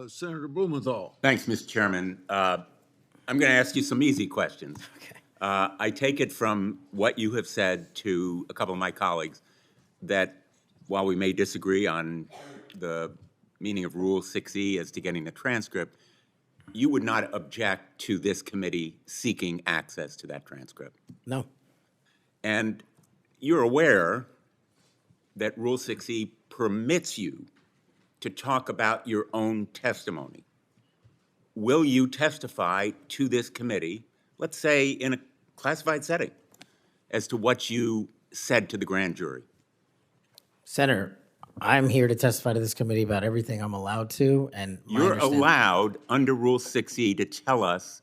Senator Blumenthal. Thanks, Mr. Chairman. I'm going to ask you some easy questions. Okay. I take it from what you have said to a couple of my colleagues that while we may disagree on the meaning of Rule 6E as to getting the transcript, you would not object to this committee seeking access to that transcript. No. And you're aware that Rule 6E permits you to talk about your own testimony. Will you testify to this committee, let's say in a classified setting, as to what you said to the grand jury? Senator, I'm here to testify to this committee about everything I'm allowed to, and You're allowed, under Rule 6E, to tell us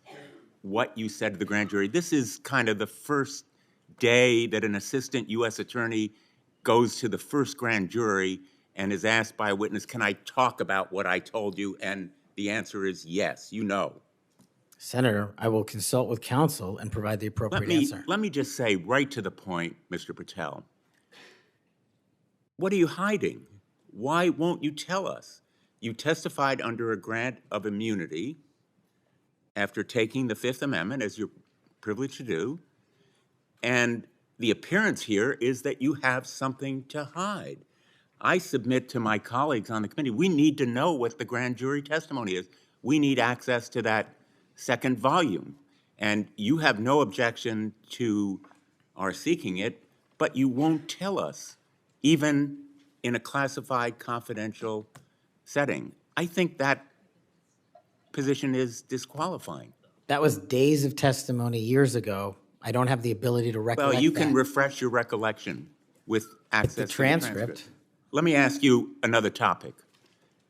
what you said to the grand jury. This is kind of the first day that an assistant U.S. attorney goes to the first grand jury and is asked by a witness, can I talk about what I told you? And the answer is yes, you know. Senator, I will consult with counsel and provide the appropriate answer. Let me just say right to the point, Mr. Patel. What are you hiding? Why won't you tell us? You testified under a grant of immunity after taking the Fifth Amendment, as you're privileged to do, and the appearance here is that you have something to hide. I submit to my colleagues on the committee, we need to know what the grand jury testimony is. We need access to that second volume. And you have no objection to our seeking it, but you won't tell us, even in a classified confidential setting. I think that position is disqualifying. That was days of testimony years ago. I don't have the ability to recollect Well, you can that. refresh your recollection with access the to transcript. Let me ask you another topic.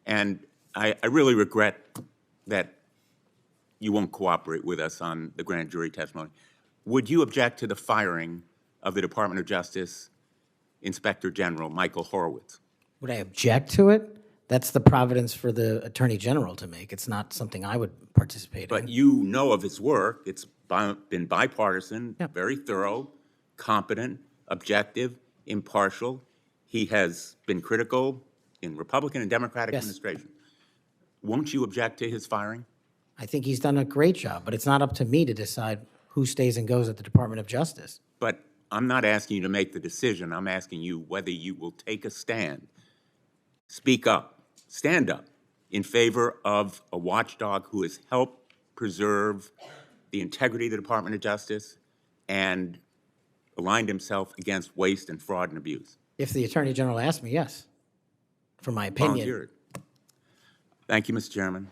And I really regret that you won't cooperate with us on the grand jury testimony. Would you object to the firing of the Department of Justice Inspector General Michael Horowitz? Would I object to it? That's the providence for the Attorney General to make. It's not something I would participate in. But you know of his work. It's been bipartisan, very thorough, competent, objective, impartial. He has been critical in Republican and Democratic administration. Won't you object to his firing? I think he's done a great job, but it's not up to me to decide who stays and goes at the Department of Justice. But I'm not asking you to make the decision. I'm asking you whether you will take a stand, speak up, stand up in favor of a watchdog who has helped preserve the integrity of the Department of Justice and aligned himself against waste and fraud and abuse. If the Attorney General asked me, yes, for my opinion. Volunteered. Thank you, Mr. Chairman.